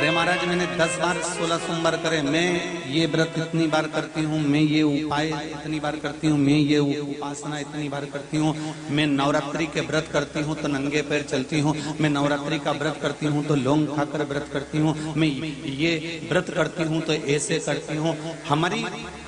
अरे महाराज मैंने 10 बार 16 सोमवार करे, मैं ये व्रत इतनी बार करती हूँ, मैं ये उपाय इतनी बार करती हूँ, मैं ये उपासना इतनी बार करती हूँ, मैं नवरात्रि के व्रत करती हूँ तो नंगे पैर चलती हूँ, मैं नवरात्रि का व्रत करती हूँ तो लौंग खाकर व्रत करती हूँ, मैं ये व्रत करती हूँ तो ऐसे करती हूँ। हमारी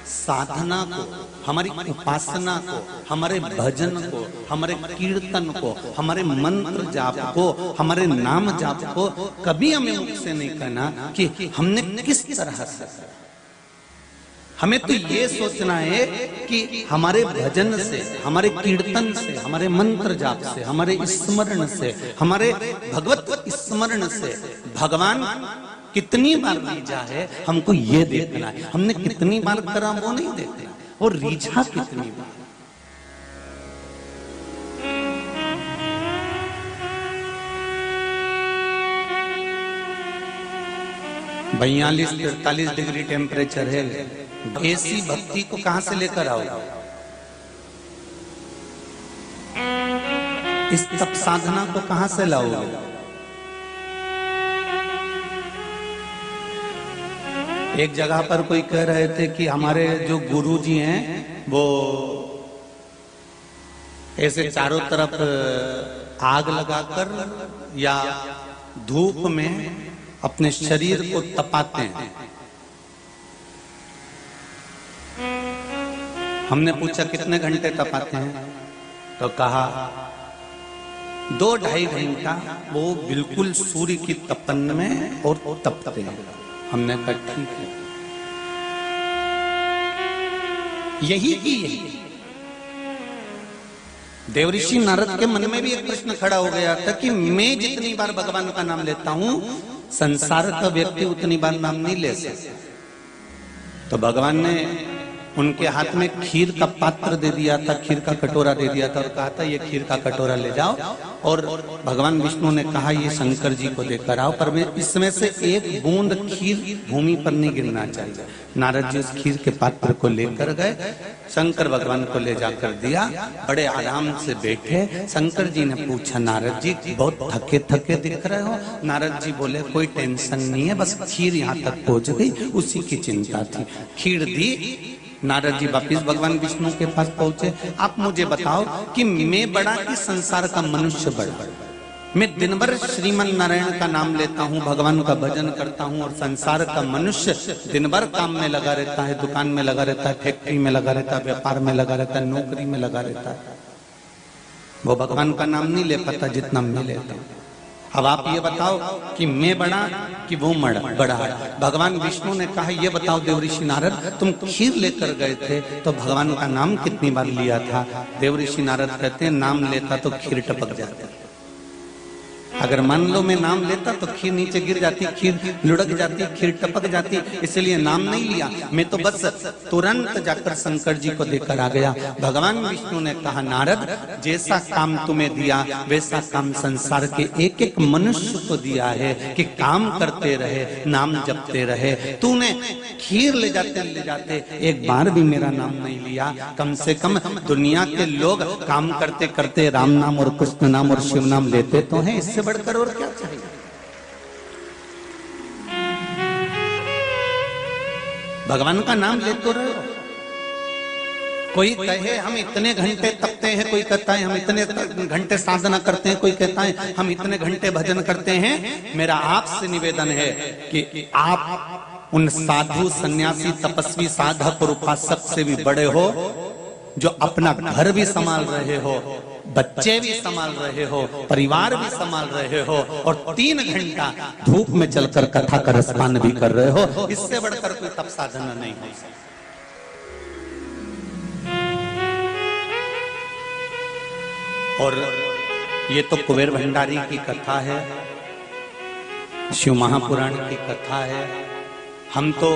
साधना को, हमारी उपासना को, हमारे भजन को, हमारे कीर्तन को, हमारे मंत्र जाप को, हमारे नाम जाप को कभी हमें मुख से नहीं कहना कि हमने किस तरह से। हमें तो ये सोचना है कि हमारे भजन से, हमारे कीर्तन से, हमारे मंत्र जाप से, हमारे स्मरण से, हमारे भगवत स्मरण से भगवान कितनी बार रीझा है हमको ये देखना है। हमने कितनी बार करा वो नहीं देखना, और रीझा कितनी बार। 42-43 डिग्री टेम्परेचर है। ऐसी भक्ति को कहां से लेकर आओ? इस तप साधना को कहां से लाओ? एक जगह पर कोई कह रहे थे कि हमारे जो गुरुजी हैं वो ऐसे चारों तरफ आग लगाकर या धूप में अपने शरीर को तपाते हैं। हमने पूछा कितने घंटे तपाते हैं, तो कहा 2-2.5 घंटा वो बिल्कुल सूर्य की तपन में और तपते हैं। हमने कहा ठीक है, यही की यही। देवऋषि नारद के मन में भी एक प्रश्न खड़ा हो गया था कि मैं जितनी बार भगवान का नाम लेता हूं, संसार का व्यक्ति उतनी बार नाम नहीं ले सकता। तो भगवान ने उनके हाथ में खीर का पात्र दे दिया था, खीर का कटोरा दे दिया था और कहा था ये खीर का कटोरा ले जाओ, और भगवान विष्णु ने कहा ये शंकर जी को देकर आओ, पर मैं इसमें से एक बूंद खीर भूमि पर नहीं गिरना चाहिए। नारद जी उस खीर के पात्र को लेकर गए, शंकर भगवान को ले जाकर दिया, बड़े आराम से बैठे। शंकर जी ने पूछा नारद जी बहुत थके थके दिख रहे हो? नारद जी बोले कोई टेंशन नहीं है, बस खीर यहाँ तक पहुंच गई, उसी की चिंता थी। खीर दी, नारद जी वापिस भगवान विष्णु के पास पहुंचे। आप मुझे बताओ कि मैं बड़ा कि संसार का मनुष्य बड़ा? मैं दिन भर श्रीमन नारायण का नाम लेता हूँ, भगवान का भजन करता हूँ, और संसार का मनुष्य दिन भर काम में लगा रहता है, दुकान में लगा रहता है, फैक्ट्री में लगा रहता है, व्यापार में लगा रहता है, नौकरी में लगा रहता है। वो भगवान का नाम नहीं ले पाता जितना मैं लेता हूँ। अब आप ये बताओ कि मैं बड़ा कि वो बड़ा है? भगवान विष्णु ने कहा ये बताओ देवऋषि नारद, तुम खीर लेकर गए थे तो भगवान का नाम कितनी बार लिया था? देवऋषि नारद कहते हैं नाम लेता तो खीर टपक जाती। अगर मान लो मैं नाम लेता तो खीर नीचे गिर जाती, खीर लुढ़क जाती, खीर टपक जाती, इसलिए नाम नहीं लिया। मैं तो बस तुरंत जाकर शंकर जी को देकर आ गया। भगवान विष्णु ने कहा नारद, जैसा काम तुम्हें दिया वैसा काम संसार के एक एक मनुष्य को दिया है कि काम करते रहे, नाम जपते रहे। तूने खीर ले जाते एक बार भी मेरा नाम नहीं लिया। कम से कम दुनिया के लोग काम करते करते राम नाम और कृष्ण नाम और शिव नाम लेते तो हैं, इससे बढ़कर और क्या चाहिए? भगवान का नाम ले तो रहे हो। कोई कहे हम इतने घंटे तपते हैं, कोई कहता है हम इतने घंटे साधना करते हैं, कोई कहता है हम इतने घंटे भजन करते हैं। मेरा आपसे निवेदन है कि आप उन साधु सन्यासी तपस्वी साधक और उपासक से भी बड़े हो, जो अपना घर भी संभाल रहे हो, बच्चे भी संभाल रहे हो, परिवार भी संभाल रहे हो, और 3 घंटा धूप में चलकर कथा का रसपान भी कर रहे हो। इससे बढ़कर कोई तप साधना नहीं हो सकती। और ये तो कुबेर भंडारी की कथा है, शिव महापुराण की कथा है। हम तो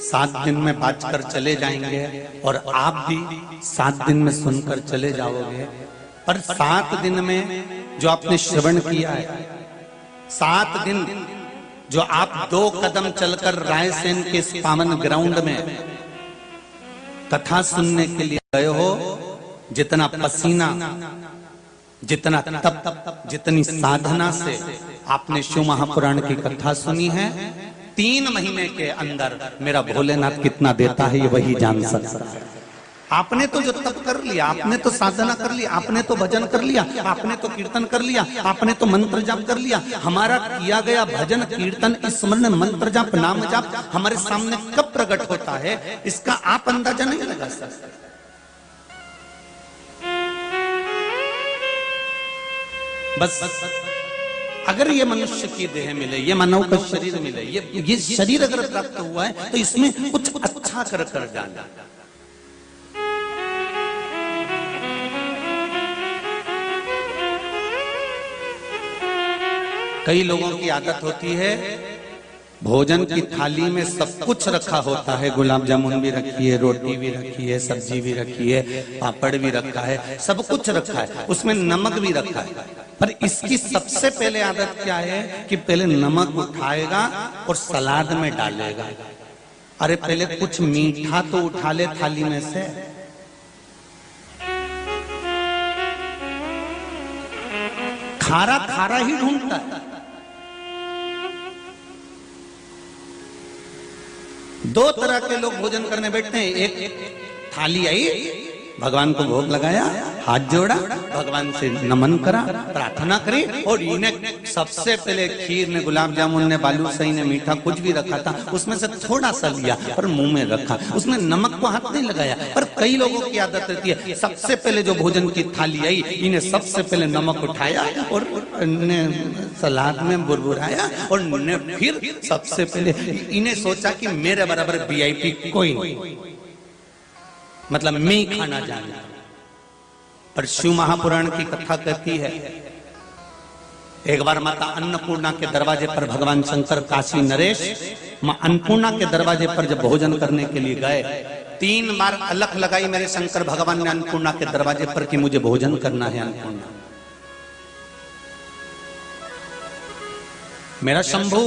7 दिन में बाँचकर चले जाएंगे और आप भी 7 दिन में सुनकर चले जाओगे। पर 7 दिन में जो आपने श्रवण किया है, 7 दिन जो आप 2 कदम चलकर रायसेन के इस पावन ग्राउंड में कथा सुनने के लिए गए हो, जितना पसीना, जितना तप, जितनी साधना से आपने शिव महापुराण की कथा सुनी है। 3 महीने के अंदर मेरा भोलेनाथ कितना देता है ये वही जान सकता है। आपने तो जो तप कर लिया, आपने तो साधना कर लिया, आपने तो भजन कर लिया, आपने तो कीर्तन कर लिया, आपने तो मंत्र जाप कर लिया। हमारा किया गया भजन कीर्तन स्मरण मंत्र जाप नाम जाप हमारे सामने कब प्रकट होता है इसका आप अंदाजा नहीं लगा सकते। बस अगर ये मनुष्य की देह मिले, ये मानव का शरीर मिले, ये शरीर अगर प्राप्त हुआ है तो इसमें कुछ अच्छा कर जाना। कई लोगों की आदत होती है भोजन की थाली में सब कुछ रखा होता है, गुलाब जामुन भी रखी है, रोटी भी रखी है, सब्जी भी रखी है, पापड़ भी रखा है, सब कुछ रखा है, उसमें नमक भी रखा है। पर इसकी सबसे पहले आदत क्या है कि पहले नमक उठाएगा और सलाद में डालेगा। अरे पहले कुछ मीठा तो उठा ले थाली में से। खारा खारा ही ढूंढता है। 2 तरह के लोग भोजन करने बैठते हैं। एक थाली आई, भगवान को भोग लगाया, हाथ जोड़ा, भगवान से नमन करा, प्रार्थना करी और इन्हें सबसे पहले खीर ने, गुलाब जामुन ने, बालूशाही ने, मीठा कुछ भी रखा था उसमें से थोड़ा सा लिया और मुंह में रखा, उसमें नमक को हाथ नहीं लगाया। पर कई लोगों की आदत रहती है सबसे पहले जो भोजन की थाली आई इन्हें सबसे पहले नमक उठाया और सलाद में बुरबुराया और फिर सबसे पहले इन्हें सोचा कि मेरे बराबर वीआईपी कोई नहीं, मतलब मैं ही खाना जानता। पर शिव महापुराण की कथा कहती है एक बार माता अन्नपूर्णा के दरवाजे पर भगवान शंकर काशी नरेश मां अन्नपूर्णा के दरवाजे पर जब भोजन करने के लिए गए, 3 बार अलख लगाई मेरे शंकर भगवान ने अन्नपूर्णा के दरवाजे पर कि मुझे भोजन करना है। अन्नपूर्णा, मेरा शंभू,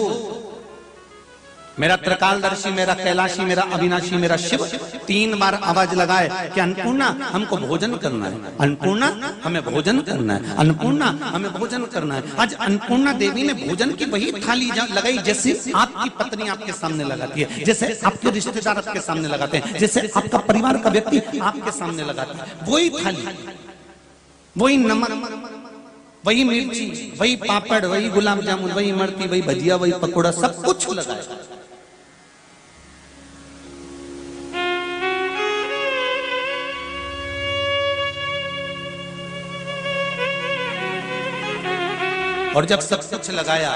मेरा त्रिकालदर्शी, मेरा कैलाशी, मेरा अविनाशी, मेरा शिव 3 बार आवाज लगाए कि अन्नपूर्णा हमको भोजन करना है, अन्नपूर्णा हमें भोजन करना है, अन्नपूर्णा हमें भोजन करना है। आज अन्नपूर्णा देवी ने भोजन की वही थाली लगाई जैसे आपकी पत्नी आपके सामने लगाती है, जैसे आपके रिश्तेदार आपके सामने लगाते हैं, जैसे आपका परिवार का व्यक्ति आपके सामने लगाता है। वही थाली, वही नमक, वही मिर्ची, वही पापड़, वही गुलाब जामुन, वही इमरती, वही भजिया, वही पकौड़ा, सब कुछ लगाया। और जब सब कुछ लगाया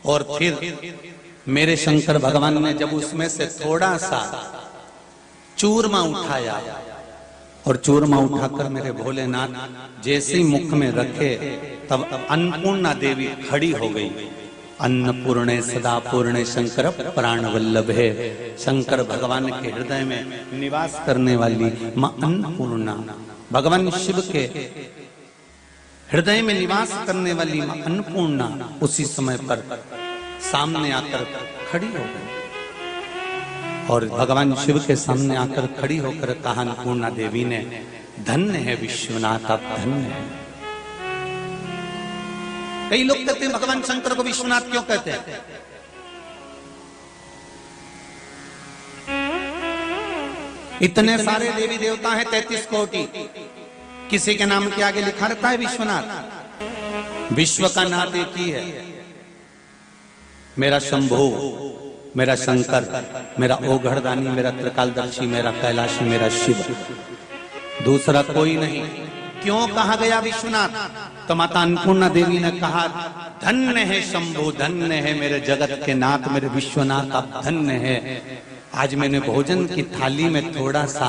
और फिर मेरे शंकर भगवान ने जब उसमें से थोड़ा सा चूरमा उठाया और चूरमा उठाकर मेरे भोलेनाथ जैसे ही मुख में रखे तब अन्नपूर्णा देवी खड़ी हो गई। अन्नपूर्णे सदा पूर्णे शंकर प्राण वल्लभे, शंकर भगवान के हृदय में निवास करने वाली मां अन्नपूर्णा, भगवान शिव के हृदय में निवास करने वाली मां अन्नपूर्णा उसी समय पर सामने आकर खड़ी हो गई और भगवान शिव के सामने आकर खड़ी होकर कहा अन्नपूर्णा देवी ने, धन्य है विश्वनाथ, आप धन्य है। कई लोग कहते हैं भगवान शंकर को विश्वनाथ क्यों कहते हैं? इतने सारे देवी देवता हैं, 33 कोटि, किसी के नाम के आगे लिखा रहता है विश्वनाथ। विश्व का नाथ एक ही है, मेरा शंभू, मेरा शंकर, मेरा ओघड़दानी, मेरा त्रिकालदर्शी, मेरा कैलाशी, मेरा शिव, दूसरा कोई नहीं। क्यों कहा गया विश्वनाथ? तो माता अन्नपूर्णा देवी ने कहा, धन्य है शंभू, धन्य है मेरे जगत के नाथ, मेरे विश्वनाथ, आप धन्य है। आज मैंने भोजन की थाली में थोड़ा सा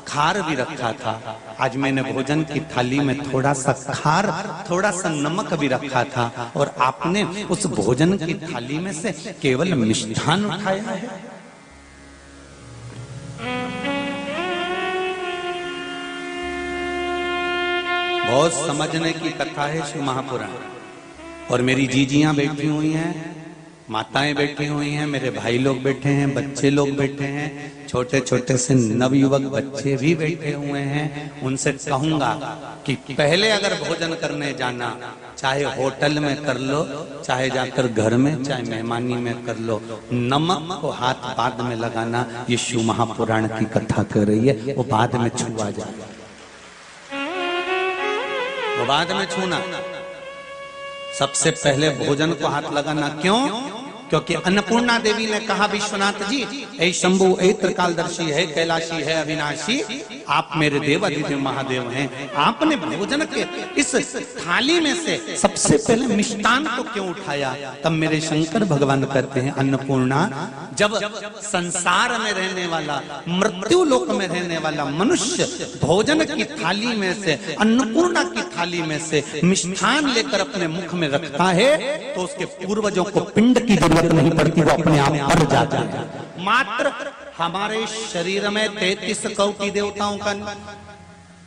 खार भी रखा था, आज मैंने भोजन की थाली में थोड़ा सा खार, थोड़ा सा नमक भी रखा था और आपने उस भोजन की थाली में से केवल मिष्ठान उठाया है। बहुत समझने की कथा है शिव महापुराण। और मेरी जीजियां बैठी हुई हैं, माताएं बैठी हुई हैं, मेरे भाई लोग बैठे हैं, बच्चे लोग बैठे हैं, छोटे छोटे से नवयुवक बच्चे भी बैठे हुए हैं। उनसे कहूंगा कि पहले अगर भोजन करने जाना, चाहे होटल में कर लो, चाहे जाकर घर में, चाहे मेहमानी में कर लो, नमक को हाथ बाद में लगाना, ये शिव महापुराण की कथा कर रही है। वो बाद में छुआ जाए, वो बाद में छूना, सबसे पहले भोजन को हाथ लगाना। क्यों? क्योंकि अन्नपूर्णा देवी ने कहा, विश्वनाथ जी, ऐ शंभु, ऐ त्रिकालदर्शी है, कैलाशी है, अविनाशी, आप मेरे देव अधिदेव महादेव हैं। आपने भोजन के इस थाली में से सबसे पहले मिष्टान को क्यों उठाया? तब मेरे शंकर भगवान कहते हैं, अन्नपूर्णा, जब संसार में रहने वाला, मृत्यु लोक में रहने वाला मनुष्य भोजन की थाली में से, अन्नपूर्णा की थाली में से मिष्ठान लेकर अपने मुख में रखता है, तो उसके पूर्वजों को पिंड की जरूरत नहीं पड़ती, वो अपने आप भर जाता है। मात्र हमारे शरीर में 33 कोटि देवताओं का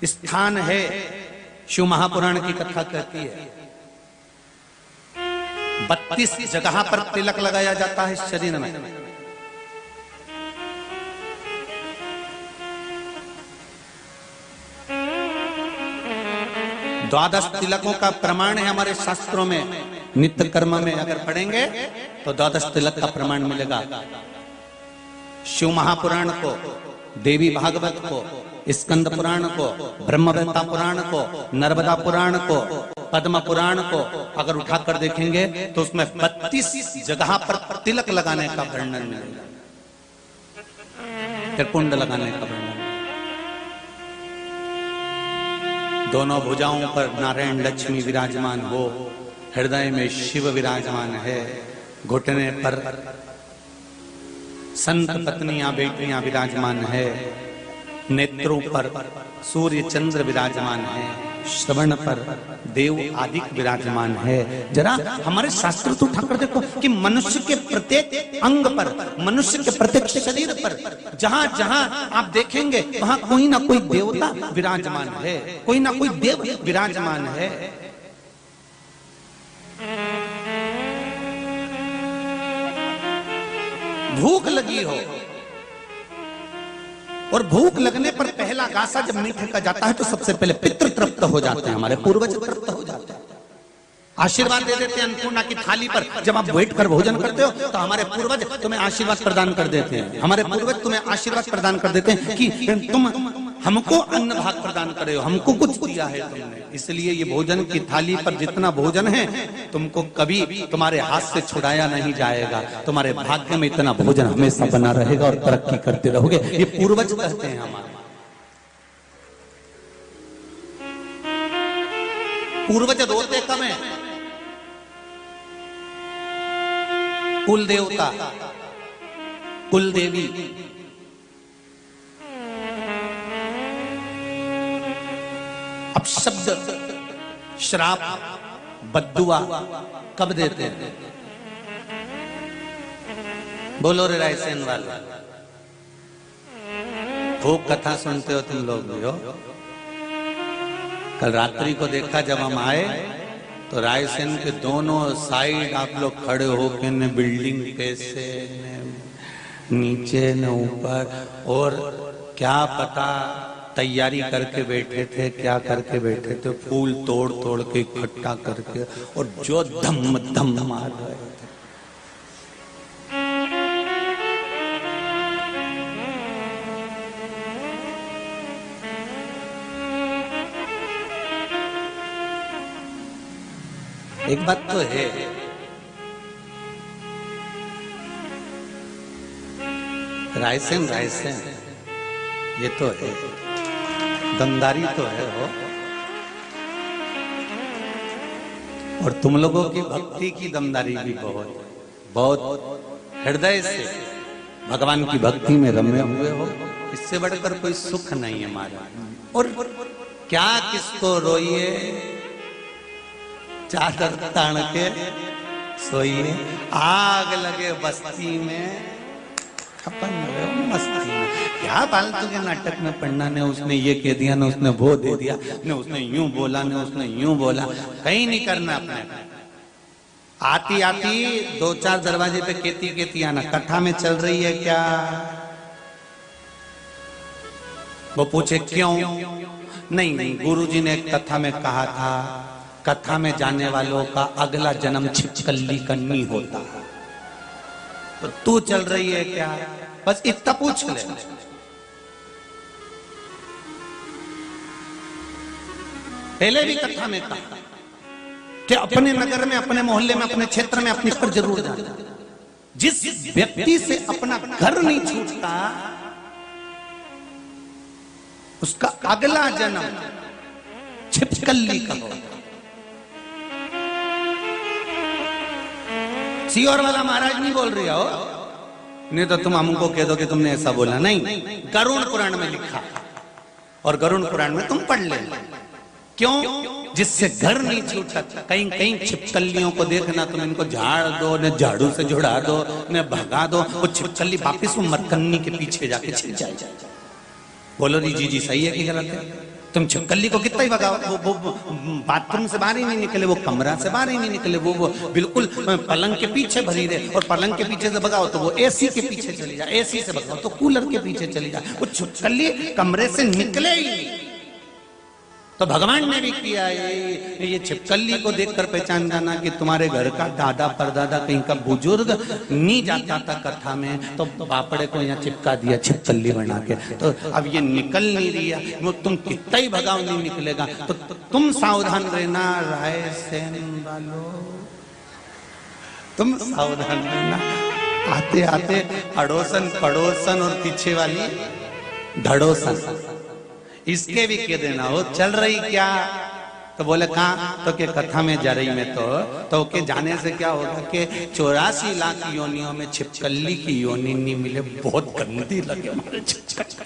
स्थान है, शिव महापुराण की कथा कहती है। 32 जगह पर तिलक लगाया जाता है शरीर में। द्वादश तिलकों का प्रमाण है हमारे शास्त्रों में। नित्य कर्म में अगर पढ़ेंगे तो द्वादश तिलक का प्रमाण मिलेगा। शिव महापुराण को, देवी भागवत को, स्कंद पुराण को, ब्रह्मवेत्ता पुराण को, नर्मदा पुराण को, पद्म पुराण को अगर उठाकर देखेंगे तो उसमें 32 जगह पर तिलक लगाने का वर्णन मिलेगा, त्रिपुंड लगाने का वर्णन। दोनों भुजाओं पर नारायण लक्ष्मी विराजमान हो, हृदय में शिव विराजमान है, घुटने पर संत पत्नियां बेटियां विराजमान है, नेत्रों पर सूर्य चंद्र विराजमान है, श्रवण पर देव आदिक विराजमान है। जरा हमारे शास्त्र तो उठाकर देखो कि मनुष्य के प्रत्येक अंग पर, मनुष्य के प्रत्येक शरीर पर जहां जहां आप देखेंगे वहां कोई ना कोई देवता विराजमान है, कोई ना कोई देव विराजमान है। भूख लगी हो और भूख लगने पर पहला गासा जब मीठे का जाता है तो सबसे पहले पितृ तृप्त हो जाते हैं, हमारे पूर्वज तृप्त हो जाते हैं, आशीर्वाद दे देते हैं। अन्नपूर्णा की थाली पर जब आप बैठ कर भोजन करते हो तो हमारे पूर्वज तुम्हें आशीर्वाद प्रदान कर देते हैं, हमारे पूर्वज तुम्हें आशीर्वाद प्रदान कर देते हैं कि तुम हमको अन्न भाग प्रदान करे हो, हमको कुछ दिया है तुमने। इसलिए ये भोजन की थाली पर जितना भोजन है तुमको कभी तुम्हारे हाथ से छुड़ाया नहीं जाएगा, तुम्हारे भाग्य में इतना भोजन हमेशा बना रहेगा और तरक्की करते रहोगे। ये पूर्वज कहते हैं हमारे। पूर्वज रोते कम है। कुल देवता, कुल देवी, अब शब्द श्राप बद्दुआ कब देते हैं? बोलो रे रायसेन वाला, खूब कथा सुनते हो तुम लोग भी हो। कल रात्रि को देखा जब हम आए तो रायसेन के दोनों साइड आप लोग खड़े होके न बिल्डिंग कैसे न नीचे न ऊपर, और क्या पता तैयारी करके बैठे थे, क्या करके बैठे थे, फूल तोड़ तोड़ के इकट्ठा करके, और जो धम धम मार रहे थे। एक बात तो है, रायसेन रायसेन ये तो है, दमदारी तो है हो, और तुम लोगों की भक्ति की दमदारी भी बहुत बहुत हृदय से भगवान की भक्ति में रमे हुए हो। इससे बढ़कर कोई सुख नहीं है हमारा। और क्या किसको रोइए, चादर तान के सोइए, आग लगे बस्ती में अपन मस्ती में। क्या फालतू के नाटक में पढ़ना, ने उसने ये कह दिया, ने उसने वो दे दिया, ने उसने यूं बोला, ने उसने यूं बोला, कहीं नहीं करना अपने। आती आती 2-4 दरवाजे पे केती आना, कथा में चल रही है क्या? वो पूछे क्यों? नहीं, गुरुजी ने एक कथा में कहा था, कथा में जाने वालों का अगला जन्म छिपकली करनी होता। तो तू चल रही है क्या? बस इतना पूछ ले। पहले भी कथा में कहा कि अपने नगर में, अपने मोहल्ले में, अपने क्षेत्र में अपनी पर जरूर जाना। जिस व्यक्ति से अपना घर नहीं छूटता उसका अगला जन्म छिपकली का होगा। सीहोर वाला महाराज नहीं बोल रही हो, नहीं तो तुम हमको कह दो कि तुमने ऐसा बोला। नहीं, गरुड़ पुराण में लिखा, और गरुड़ पुराण में तुम पढ़ ले। क्यों? जिससे घर नहीं छूटा। कहीं कहीं छिपकलियों को देखना, तुम इनको झाड़ दो, न झाड़ू से झुड़ा दो, न भगा दो, वो छिपकली वापिस वो मरकन्नी के पीछे जाके छिप जाए। बोलो जी सही है कि गलत है? तुम छिपकली को कितना ही भगाओ, वो बाथरूम से बाहर ही नहीं निकले, वो कमरा से बाहर ही नहीं निकले, वो बिल्कुल पलंग के पीछे भरी रहे। और पलंग के पीछे से भगाओ तो वो एसी के पीछे चली जाए, एसी से भगाओ तो कूलर के पीछे चली जाए, वो छिपकली कमरे से निकले ही नहीं। तो भगवान ने भी किया ये छिपकली को देखकर पहचान जाना कि तुम्हारे घर का दादा परदादा कहीं का बुजुर्ग नहीं जाता था कथा में, तो पापड़े को यहाँ चिपका दिया छिपकली बना के। तो अब ये निकल नहीं रही है, वो तुम कितना ही भगाओ नहीं निकलेगा। तो तुम सावधान रहना रायसेन वालों, तुम सावधान रहना। आते आते अड़ोसन पड़ोसन और पीछे वाली धड़ोसन इसके भी कह देना हो चल रही क्या? तो बोले कहाँ? तो के कथा में जा रही मैं तो के जाने से क्या होगा कि 84 लाख योनियों में छिपकली की योनि नहीं मिले, बहुत गंदी लगे हमारे छिपकली।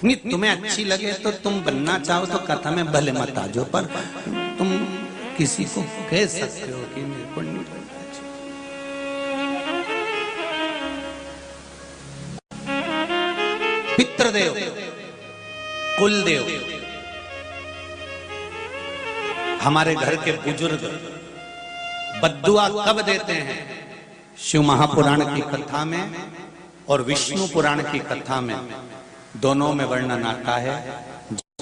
नहीं, तुम्हें अच्छी लगे तो तुम बनना चाहो तो कथा में भले मत आ जाओ, पर तुम किसी को कह सकते हो कि मेरे को नहीं बनना। पितृदेव, कुलदेव, हमारे घर के बुजुर्ग बद्दुआ कब देते हैं? शिव महापुराण की कथा में और विष्णु पुराण की कथा में, दोनों में वर्णन आता है।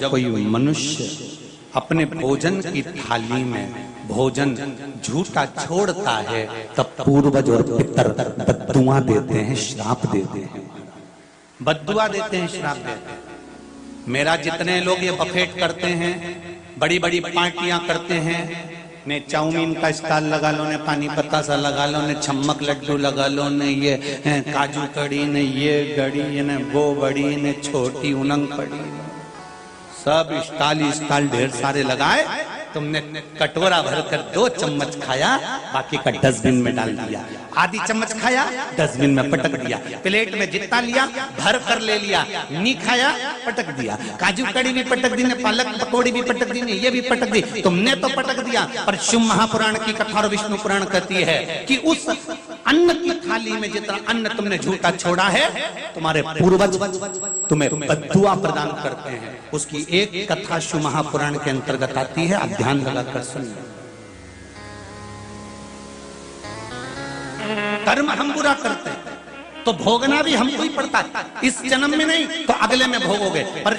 जब कोई मनुष्य अपने भोजन की थाली में भोजन झूठा छोड़ता है तब पूर्वज और पितर बद्दुआ देते हैं, श्राप देते हैं, बद्दुआ देते हैं, श्राप देते हैं। मेरा जितने लोग ये बफेट करते हैं, बड़ी बड़ी पार्टियां करते हैं, ने चाउमीन का स्टॉल लगा लो, ने पानी पतासा लगा लो, ने छम्मक लड्डू लगा लो, ने ये काजू कड़ी, ने ये गड़ी, ने वो बड़ी, ने छोटी उनंग पड़ी, सब स्टॉल ढेर सारे लगाए। तुमने कटोरा भरकर 2 चम्मच खाया, बाकी का डस्टबिन में डाल दिया। आधी चम्मच खाया, डस्टबिन में पटक दिया। प्लेट में जितना लिया भर कर ले लिया, नहीं खाया पटक दिया। काजू कड़ी भी पटक दी, पालक पकौड़ी भी पटक दी, ये भी पटक दी, तुमने तो पटक दिया। पर शिव महापुराण की कथा और विष्णु पुराण कहती है कि उस अन्न की थाली में जितना अन्न तुमने झूठा छोड़ा है, तुम्हारे पूर्वज तुम्हें बद्दुआ प्रदान करते हैं। उसकी एक कथा शिव महापुराण के अंतर्गत आती है, आप ध्यान लगाकर सुनिए। कर्म हम बुरा करते हैं तो भोगना भी हमको ही पड़ता है। इस जन्म में नहीं तो अगले में भोगोगे, पर